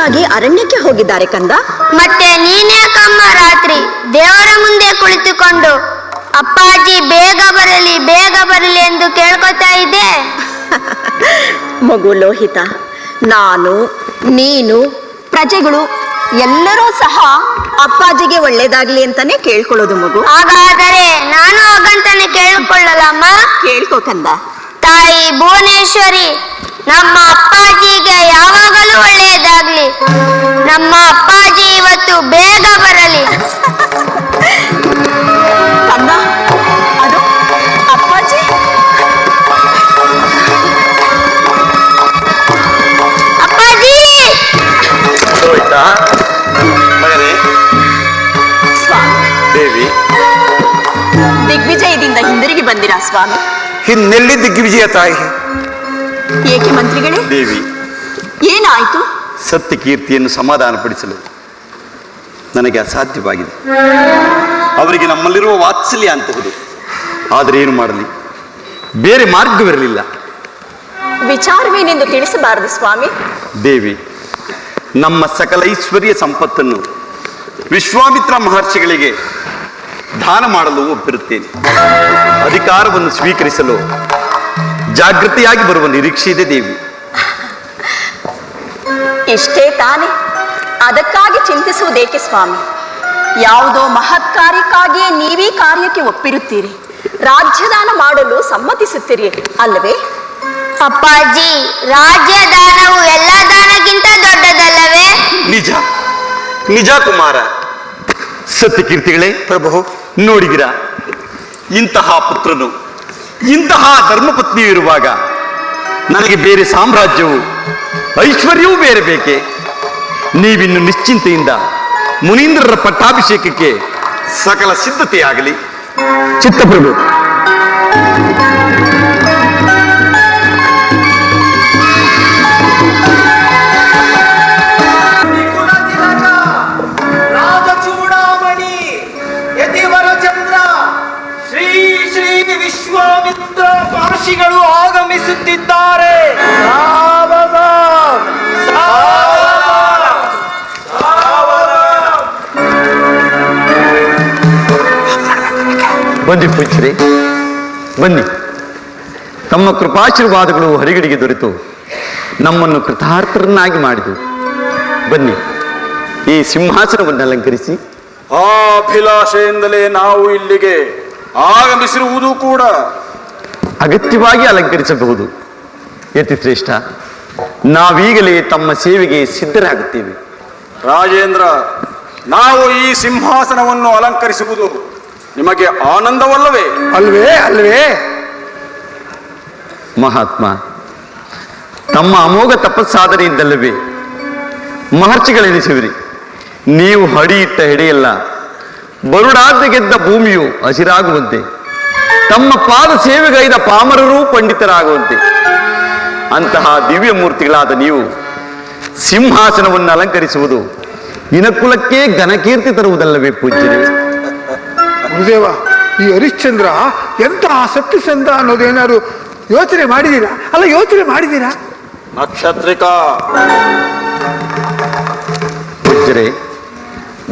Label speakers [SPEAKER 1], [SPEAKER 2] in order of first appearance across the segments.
[SPEAKER 1] ಪೂಜೆಗಾಗಿ ಅರಣ್ಯಕ್ಕೆ ಹೋಗಿದ್ದಾರೆ ಕಂದ.
[SPEAKER 2] ಮತ್ತೆ ನೀನ್ಯಾಕಮ್ಮ ರಾತ್ರಿ ದೇವರ ಮುಂದೆ ಕುಳಿತುಕೊಂಡು ಅಪ್ಪಾಜಿ ಬೇಗ ಬರಲಿ ಎಂದು ಕೇಳ್ಕೊತಾ ಇದ್ದೆ?
[SPEAKER 1] ಮಗು ಲೋಹಿತ, ನಾನು, ನೀನು, ಪ್ರಜೆಗಳು ಎಲ್ಲರೂ ಸಹ ಅಪ್ಪಾಜಿಗೆ ಒಳ್ಳೇದಾಗ್ಲಿ ಅಂತಾನೆ ಕೇಳ್ಕೊಳ್ಳೋದು ಮಗು.
[SPEAKER 2] ಹಾಗಾದರೆ ನಾನು ಹಾಗಂತಾನೆ ಕೇಳ್ಕೊಳ್ಳಲ್ಲಮ್ಮ?
[SPEAKER 1] ಕೇಳ್ಕೊ ಕಂದ.
[SPEAKER 2] ತಾಯಿ ಭುವನೇಶ್ವರಿ, ನಮ್ಮ ಅಪ್ಪಾಜಿಗೆ ಯಾವಾಗಲೂ ಒಳ್ಳೆಯದಾಗ್ಲಿ. ನಮ್ಮ ಅಪ್ಪಾಜಿ ಇವತ್ತು ಬೇಗ ಬರಲಿ.
[SPEAKER 1] ಕಂದ, ಅದು ಅಪ್ಪಾಜಿ.
[SPEAKER 2] ಅಪ್ಪಾಜಿ
[SPEAKER 3] ಮಗನೇ.
[SPEAKER 1] ಸ್ವಾಮಿ,
[SPEAKER 3] ದೇವಿ,
[SPEAKER 1] ದಿಗ್ವಿಜಯದಿಂದ ಹಿಂದಿರುಗಿ ಬಂದಿರಾ ಸ್ವಾಮಿ?
[SPEAKER 3] ಇನ್ನೆಲ್ಲಿ ದಿಗ್ವಿಜಯ ತಾಯಿ?
[SPEAKER 1] ಏಕೆ ಮಂತ್ರಿಗಳೇ?
[SPEAKER 3] ದೇವಿ,
[SPEAKER 1] ಏನಾಯ್ತು?
[SPEAKER 3] ಸತ್ಯ ಕೀರ್ತಿಯನ್ನು ಸಮಾಧಾನಪಡಿಸಲು ನನಗೆ ಅಸಾಧ್ಯವಾಗಿದೆ. ಅವರಿಗೆ ನಮ್ಮಲ್ಲಿರುವ ವಾತ್ಸಲ್ಯ ಅಂತಹುದು. ಆದರೆ ಏನು ಮಾಡಲಿ, ಬೇರೆ ಮಾರ್ಗವಿರಲಿಲ್ಲ.
[SPEAKER 1] ವಿಚಾರವೇನೆಂದು ತಿಳಿಸಬಾರದು ಸ್ವಾಮಿ?
[SPEAKER 3] ದೇವಿ, ನಮ್ಮ ಸಕಲ ಐಶ್ವರ್ಯ ಸಂಪತ್ತನ್ನು ವಿಶ್ವಾಮಿತ್ರ ಮಹರ್ಷಿಗಳಿಗೆ ದಾನ ಮಾಡಲು ಒಪ್ಪಿರುತ್ತೇನೆ. ಅಧಿಕಾರವನ್ನು ಸ್ವೀಕರಿಸಲು ಜಾಗೃತಿಯಾಗಿ ಬರುವ ನಿರೀಕ್ಷೆ ಇದೆ ದೇವಿ.
[SPEAKER 1] ಇಷ್ಟೇ ತಾನೆ, ಅದಕ್ಕಾಗಿ ಚಿಂತಿಸುವುದೇಕೆ ಸ್ವಾಮಿ? ಯಾವುದೋ ಮಹತ್ ಕಾರ್ಯಕ್ಕಾಗಿಯೇ ನೀವೇ ಕಾರ್ಯಕ್ಕೆ ಒಪ್ಪಿರುತ್ತೀರಿ, ರಾಜ್ಯದಾನ ಮಾಡಲು ಸಮ್ಮತಿಸುತ್ತೀರಿ ಅಲ್ಲವೇ?
[SPEAKER 2] ಅಪ್ಪಾಜಿ, ರಾಜ್ಯದಾನವು ಎಲ್ಲ ದಾನಕ್ಕಿಂತ ದೊಡ್ಡದಲ್ಲವೇ?
[SPEAKER 3] ನಿಜ ನಿಜ ಕುಮಾರ. ಸತ್ಯಕೀರ್ತಿಗಳೇ, ಪ್ರಭು ನೋಡಿದಿರಾ, ಇಂತಹ ಪುತ್ರನು, ಇಂತಹ ಧರ್ಮಪತ್ನಿಯು ಇರುವಾಗ ನನಗೆ ಬೇರೆ ಸಾಮ್ರಾಜ್ಯವು ಐಶ್ವರ್ಯವೂ ಬೇರೆ ಬೇಕೆ? ನೀವಿನ್ನು ನಿಶ್ಚಿಂತೆಯಿಂದ ಮುನೀಂದ್ರರ ಪಟ್ಟಾಭಿಷೇಕಕ್ಕೆ ಸಕಲ ಸಿದ್ಧತೆಯಾಗಲಿ. ಚಿತ್ತಪ್ರಭು.
[SPEAKER 4] ವಿಶ್ವಾಮಿತ್ರ ಮಹರ್ಷಿಗಳು ಆಗಮಿಸುತ್ತಿದ್ದಾರೆ.
[SPEAKER 3] ಬನ್ನಿ ಪೂಜ್ಯರೇ, ಬನ್ನಿ. ತಮ್ಮ ಕೃಪಾಶೀರ್ವಾದಗಳು ಹರಿಗಡಿಗೆ ದೊರೆತು ನಮ್ಮನ್ನು ಕೃತಾರ್ಥರನ್ನಾಗಿ ಮಾಡಿದವು. ಬನ್ನಿ, ಈ ಸಿಂಹಾಸನವನ್ನು ಅಲಂಕರಿಸಿ.
[SPEAKER 4] ಆ ಅಭಿಲಾಷೆಯಿಂದಲೇ ನಾವು ಇಲ್ಲಿಗೆ ಆಗಮಿಸಿರುವುದು ಕೂಡ.
[SPEAKER 3] ಅಗತ್ಯವಾಗಿ ಅಲಂಕರಿಸಬಹುದು ಯತಿಶ್ರೇಷ್ಠ. ನಾವೀಗಲೇ ತಮ್ಮ ಸೇವೆಗೆ ಸಿದ್ಧರಾಗುತ್ತೇವೆ.
[SPEAKER 4] ರಾಜೇಂದ್ರ, ನಾವು ಈ ಸಿಂಹಾಸನವನ್ನು ಅಲಂಕರಿಸುವುದು ನಿಮಗೆ ಆನಂದವಲ್ಲವೇ?
[SPEAKER 3] ಅಲ್ವೇ ಮಹಾತ್ಮ, ತಮ್ಮ ಅಮೋಘ ತಪಸ್ಸಾಧನೆಯಿಂದಲ್ಲವೇ ಮಹರ್ಷಿಗಳೆನಿಸುವಿರಿ. ನೀವು ಹಡಿಯಿಟ್ಟ ಹೆಡೆಯಲ್ಲ, ಬರುಡಾದ ಗೆದ್ದ ಭೂಮಿಯು ಹಸಿರಾಗುವಂತೆ, ತಮ್ಮ ಪಾದ ಸೇವೆಗೈದ ಪಾಮರರೂ ಪಂಡಿತರಾಗುವಂತೆ ಅಂತಹ ದಿವ್ಯ ಮೂರ್ತಿಗಳಾದ ನೀವು ಸಿಂಹಾಸನವನ್ನು ಅಲಂಕರಿಸುವುದು ಇನಕುಲಕ್ಕೆ ಘನಕೀರ್ತಿ ತರುವುದಲ್ಲವೇ ಪೂಜ್ಯರೇ?
[SPEAKER 5] ಗುರುದೇವ, ಈ ಹರಿಶ್ಚಂದ್ರ ಎಂತಹ ಸತ್ಯಸಂಧ ಅನ್ನೋದೇನಾದ್ರು ಯೋಚನೆ ಮಾಡಿದ್ದೀರಾ?
[SPEAKER 4] ನಕ್ಷತ್ರಿಕ
[SPEAKER 3] ಪೂಜ್ಯರೇ,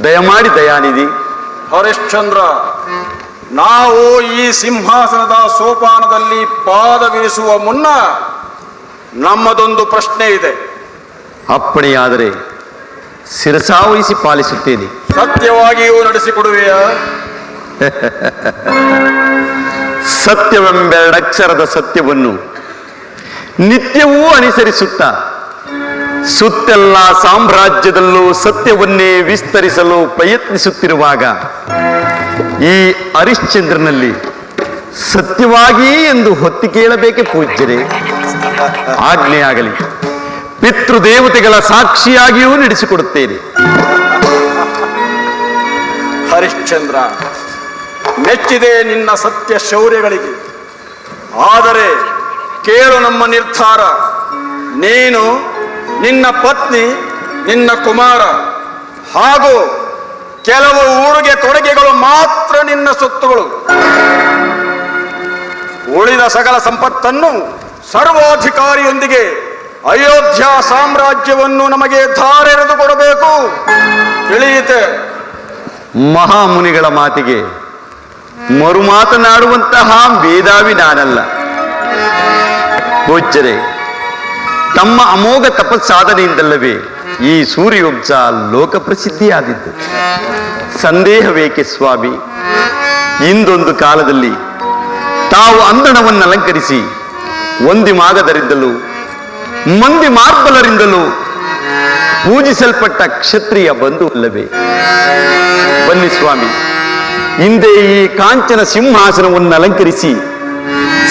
[SPEAKER 3] ದಯಮಾಡಿ ದಯಾನಿಧಿ.
[SPEAKER 4] ಹರಿಶ್ಚಂದ್ರ, ನಾವು ಈ ಸಿಂಹಾಸನದ ಸೋಪಾನದಲ್ಲಿ ಪಾದವಿರಿಸುವ ಮುನ್ನ ನಮ್ಮದೊಂದು ಪ್ರಶ್ನೆ ಇದೆ.
[SPEAKER 3] ಅಪ್ಪಣೆಯಾದರೆ ಶಿರಸಾವಹಿಸಿ ಪಾಲಿಸುತ್ತೇನೆ.
[SPEAKER 4] ಸತ್ಯವಾಗಿಯೂ ನಡೆಸಿಕೊಡುವೆಯಾ?
[SPEAKER 3] ಸತ್ಯವೆಂಬೆರಡಕ್ಷರದ ಸತ್ಯವನ್ನು ನಿತ್ಯವೂ ಅನುಸರಿಸುತ್ತಾ ಸುತ್ತೆಲ್ಲ ಸಾಮ್ರಾಜ್ಯದಲ್ಲೂ ಸತ್ಯವನ್ನೇ ವಿಸ್ತರಿಸಲು ಪ್ರಯತ್ನಿಸುತ್ತಿರುವಾಗ ಈ ಹರಿಶ್ಚಂದ್ರನಲ್ಲಿ ಸತ್ಯವಾಗಿ ಎಂದು ಹೊತ್ತಿ ಕೇಳಬೇಕೆ ಪೂಜ್ಯರೇ? ಆಜ್ಞೆಯಾಗಲಿ. ಪಿತೃದೇವತೆಗಳ ಸಾಕ್ಷಿಯಾಗಿಯೂ ನಡೆಸಿಕೊಡುತ್ತೇನೆ.
[SPEAKER 4] ಹರಿಶ್ಚಂದ್ರ, ಮೆಚ್ಚಿದೆ ನಿನ್ನ ಸತ್ಯ ಶೌರ್ಯಗಳಿಗೆ. ಆದರೆ ಕೇಳು ನಮ್ಮ ನಿರ್ಧಾರ. ನೀನು, ನಿನ್ನ ಪತ್ನಿ, ನಿನ್ನ ಕುಮಾರ ಹಾಗೂ ಕೆಲವು ಊರಿಗೆ ತೊಡಗೆಗಳು ಮಾತ್ರ ನಿನ್ನ ಸೊತ್ತುಗಳು. ಉಳಿದ ಸಕಲ ಸಂಪತ್ತನ್ನು ಸರ್ವಾಧಿಕಾರಿಯೊಂದಿಗೆ ಅಯೋಧ್ಯ ಸಾಮ್ರಾಜ್ಯವನ್ನು ನಮಗೆ ಧಾರೆರೆದು ತಿಳಿಯಿತೆ.
[SPEAKER 3] ಮಹಾಮುನಿಗಳ ಮಾತಿಗೆ ಮರು ಮಾತನಾಡುವಂತಹ ಮೇಧಾವಿ ನಾನಲ್ಲ. ಪೂಜ್ಯರೇ, ತಮ್ಮ ಅಮೋಘ ತಪಸ್ಸಾಧನೆಯಿಂದಲ್ಲವೇ ಈ ಸೂರ್ಯವಂಶ ಲೋಕ ಪ್ರಸಿದ್ಧಿಯಾದಿದ್ದು. ಸಂದೇಹವೇಕೆ ಸ್ವಾಮಿ? ಇಂದೊಂದು ಕಾಲದಲ್ಲಿ ತಾವು ಅಂದಣವನ್ನು ಅಲಂಕರಿಸಿ ಒಂದಿ ಮಾಗದರಿಂದಲೂ ಮಂದಿ ಮಾರ್ಬಲರಿಂದಲೂ ಪೂಜಿಸಲ್ಪಟ್ಟ ಕ್ಷತ್ರಿಯ ಬಂಧು ಅಲ್ಲವೇ? ಬನ್ನಿ ಸ್ವಾಮಿ, ಹಿಂದೆ ಈ ಕಾಂಚನ ಸಿಂಹಾಸನವನ್ನು ಅಲಂಕರಿಸಿ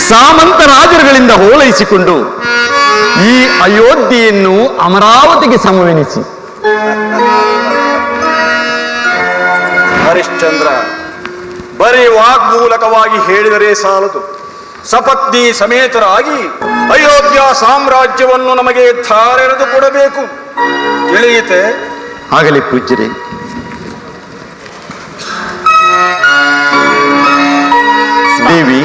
[SPEAKER 3] ಸಾಮಂತ ರಾಜರುಗಳಿಂದ ಓಲೈಸಿಕೊಂಡು ಈ ಅಯೋಧ್ಯೆಯನ್ನು ಅಮರಾವತಿಗೆ ಸಮವೆನಿಸಿ.
[SPEAKER 4] ಹರಿಶ್ಚಂದ್ರ, ಬರೀ ವಾಗ್ಮೂಲಕವಾಗಿ ಹೇಳಿದರೆ ಸಾಲದು. ಸಪತ್ನಿ ಸಮೇತರಾಗಿ ಅಯೋಧ್ಯ ಸಾಮ್ರಾಜ್ಯವನ್ನು ನಮಗೆ ಧಾರೆರೆದು ಕೊಡಬೇಕು. ತಿಳಿಯಿತೆ?
[SPEAKER 3] ಆಗಲಿ ಪೂಜ್ಯರೇ. ದೇವಿ,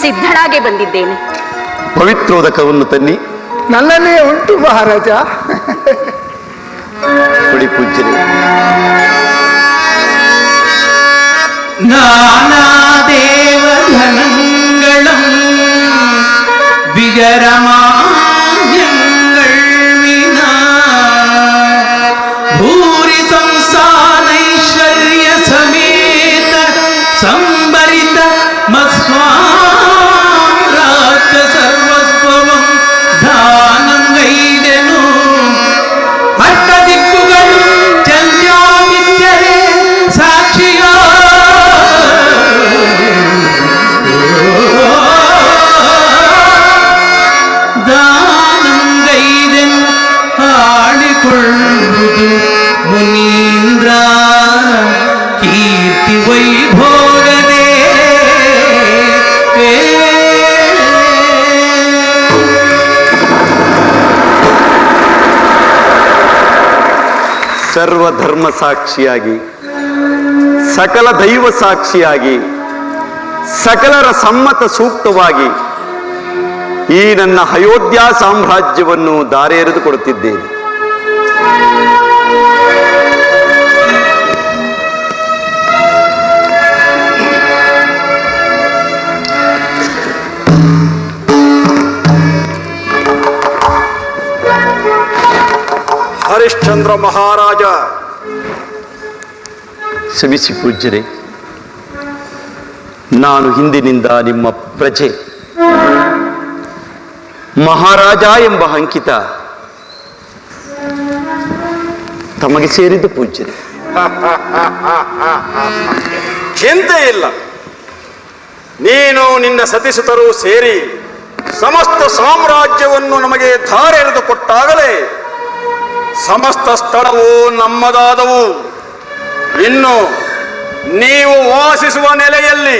[SPEAKER 1] ಸಿದ್ಧಳಾಗೆ ಬಂದಿದ್ದೇನೆ.
[SPEAKER 3] ಪವಿತ್ರೋದಕವನ್ನು ತನ್ನಿ.
[SPEAKER 5] ನನ್ನನ್ನೇ ಉಂಟು ಮಹಾರಾಜ.
[SPEAKER 3] ಕೊಡಿ ಪೂಜ್ಯರೇ.
[SPEAKER 6] നാനാദേവധനങ്ങളും വിജരമാന്യങ്ങൾ വിനാ ഭൂരി സംസ്ഥാനൈശ്വര്യ സമേത സംഭരിത മസ്വാരാജ്യ സർവസ്വം ദാനം ഗൈദനു അഷ്ടദിക്കുകൾ ചന്ദ്രാദിത്യരേ സാക്ഷിയ ದಾನಂಗೈದೆನ್ ಆಳಿಕೊಳ್ಳುವುದು ಮುನೀಂದ್ರ ಕೀರ್ತಿ ವೈಭೋಗನೇ.
[SPEAKER 3] ಸರ್ವಧರ್ಮ ಸಾಕ್ಷಿಯಾಗಿ, ಸಕಲ ದೈವ ಸಾಕ್ಷಿಯಾಗಿ, ಸಕಲರ ಸಮ್ಮತ ಸೂಕ್ತವಾಗಿ ಈ ನನ್ನ ಅಯೋಧ್ಯ ಸಾಮ್ರಾಜ್ಯವನ್ನು ದಾರೆ ಎರೆದು ಕೊಡುತ್ತಿದ್ದೇನೆ.
[SPEAKER 4] ಹರಿಶ್ಚಂದ್ರ ಮಹಾರಾಜ,
[SPEAKER 3] ಕ್ಷಮಿಸಿ ಪೂಜ್ಯರೇ. ನಾನು ಹಿಂದಿನಿಂದ ನಿಮ್ಮ ಪ್ರಜೆ. ಮಹಾರಾಜ ಎಂಬ ಅಂಕಿತ ತಮಗೆ ಸೇರಿದ್ದು ಪೂಜ್ಯರೇ.
[SPEAKER 4] ಚಿಂತೆ ಇಲ್ಲ. ನೀನು ನಿನ್ನ ಸತಿಸುತರು ಸೇರಿ ಸಮಸ್ತ ಸಾಮ್ರಾಜ್ಯವನ್ನು ನಮಗೆ ಧಾರೆರೆದು ಕೊಟ್ಟಾಗಲೇ ಸಮಸ್ತ ಸ್ಥಳವು ನಮ್ಮದಾದವು. ಇನ್ನು ನೀವು ವಾಸಿಸುವ ನೆಲೆಯಲ್ಲಿ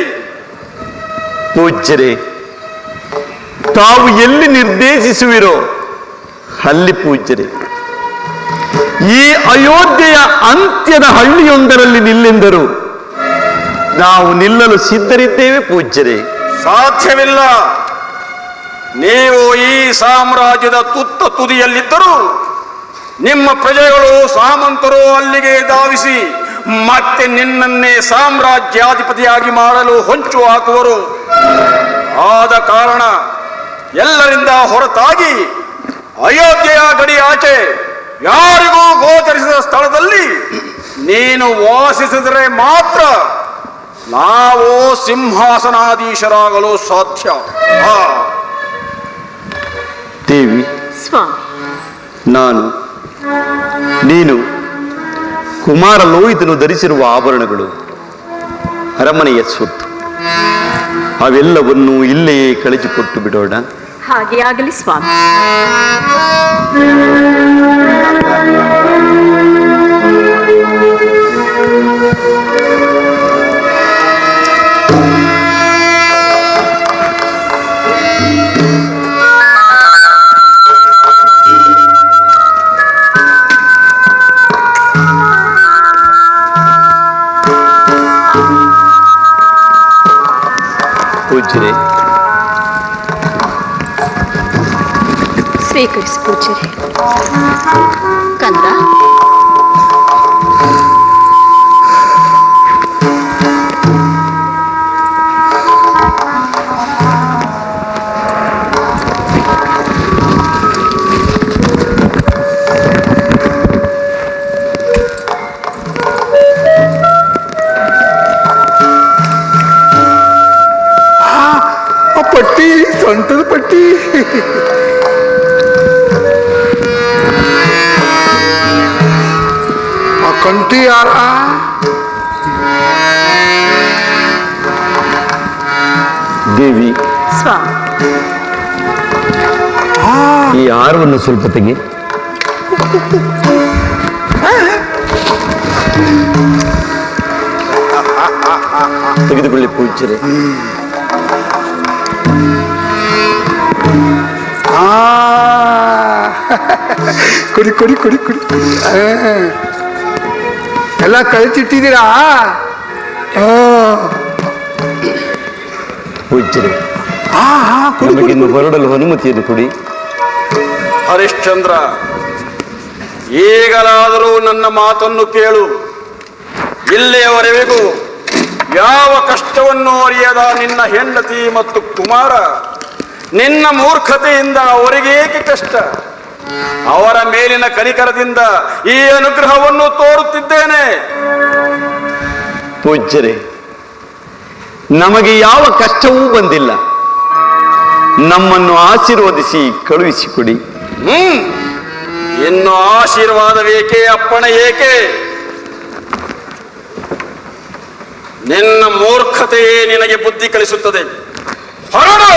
[SPEAKER 3] ಪೂಜ್ಯರೇ, ತಾವು ಎಲ್ಲಿ ನಿರ್ದೇಶಿಸುವಿರೋ ಅಲ್ಲಿ ಪೂಜ್ಯರೇ. ಈ ಅಯೋಧ್ಯೆಯ ಅಂತ್ಯದ ಹಳ್ಳಿಯೊಂದರಲ್ಲಿ ನಿಲ್ಲೆಂದರು ನಾವು ನಿಲ್ಲಲು ಸಿದ್ಧರಿದ್ದೇವೆ ಪೂಜ್ಯರೇ.
[SPEAKER 4] ಸಾಧ್ಯವಿಲ್ಲ. ನೀವು ಈ ಸಾಮ್ರಾಜ್ಯದ ತುತ್ತ ತುದಿಯಲ್ಲಿದ್ದರೂ ನಿಮ್ಮ ಪ್ರಜೆಗಳು ಸಾಮಂತರು ಅಲ್ಲಿಗೆ ಧಾವಿಸಿ ಮತ್ತೆ ನಿನ್ನನ್ನೇ ಸಾಮ್ರಾಜ್ಯಾಧಿಪತಿಯಾಗಿ ಮಾಡಲು ಹೊಂಚು ಹಾಕುವರು. ಆದ ಕಾರಣ ಎಲ್ಲರಿಂದ ಹೊರತಾಗಿ ಅಯೋಧ್ಯೆಯ ಗಡಿ ಆಚೆ ಯಾರಿಗೂ ಗೋಚರಿಸಿದ ಸ್ಥಳದಲ್ಲಿ ನೀನು ವಾಸಿಸಿದರೆ ಮಾತ್ರ ನಾವು ಸಿಂಹಾಸನಾಧೀಶರಾಗಲು ಸಾಧ್ಯ.
[SPEAKER 3] ದೇವಿ,
[SPEAKER 1] ಸ್ವಾಮಿ,
[SPEAKER 3] ನಾನು, ನೀನು, ಕುಮಾರ ಲೋಹಿತನು ಧರಿಸಿರುವ ಆಭರಣಗಳು ಅರಮನೆಯ ಸ್ವತ್ತು. ಅವೆಲ್ಲವನ್ನು ಇಲ್ಲಿಯೇ ಕಳಿಸಿಕೊಟ್ಟು ಬಿಡೋಣ.
[SPEAKER 1] ಹಾಗೆ ಆಗಲಿ ಸ್ವಾಮಿ.
[SPEAKER 3] ಪೂಜ್ಯರೇ,
[SPEAKER 1] ಸ್ವೀಕರಿಸಿ ಪೂಜ್ಯರೇ. ಕಂದ,
[SPEAKER 5] ಕಂಠಿಯಾರ
[SPEAKER 3] ದೇವಿ,
[SPEAKER 1] ಸ್ವಾಮಿ.
[SPEAKER 3] ಈ ಹಾರವನ್ನು ಸ್ವಲ್ಪ ತೆಗಿ. ತೆಗೆದುಕೊಳ್ಳಿ ಪೂಜ್ಯರೇ.
[SPEAKER 5] ಆ ಕುಡಿ ಕುಡಿ ಕುಡಿ ಕುಡಿ ಎಲ್ಲ ಕಳಿಸಿಟ್ಟಿದ್ದೀರಾ?
[SPEAKER 3] ಪೂಜ್ಯರೇ,
[SPEAKER 5] ಹಾ ಹಾ ಕುಡಿ ಕುಡಿ
[SPEAKER 3] ನಮಗಿನ್ನು ಹೊರಡಲು ಅನುಮತಿಯನ್ನು ಕೊಡಿ.
[SPEAKER 4] ಹರಿಶ್ಚಂದ್ರ, ಈಗಲಾದರೂ ನನ್ನ ಮಾತನ್ನು ಕೇಳು. ಇಲ್ಲಿಯವರೆಗೂ ಯಾವ ಕಷ್ಟವನ್ನು ಅರಿಯದ ನಿನ್ನ ಹೆಂಡತಿ ಮತ್ತು ಕುಮಾರ ನಿನ್ನ ಮೂರ್ಖತೆಯಿಂದ ಅವರಿಗೇಕೆ ಕಷ್ಟ? ಅವರ ಮೇಲಿನ ಕನಿಕರದಿಂದ ಈ ಅನುಗ್ರಹವನ್ನು ತೋರುತ್ತಿದ್ದೇನೆ.
[SPEAKER 3] ಪೂಜ್ಯರೇ, ನಮಗೆ ಯಾವ ಕಷ್ಟವೂ ಬಂದಿಲ್ಲ. ನಮ್ಮನ್ನು ಆಶೀರ್ವದಿಸಿ ಕಳುಹಿಸಿಕೊಡಿ.
[SPEAKER 4] ಇನ್ನು ಆಶೀರ್ವಾದವೇಕೆ, ಅಪ್ಪಣೆ ಏಕೆ? ನಿನ್ನ ಮೂರ್ಖತೆಯೇ ನಿನಗೆ ಬುದ್ಧಿ ಕಲಿಸುತ್ತದೆ. ಹೊರಡು.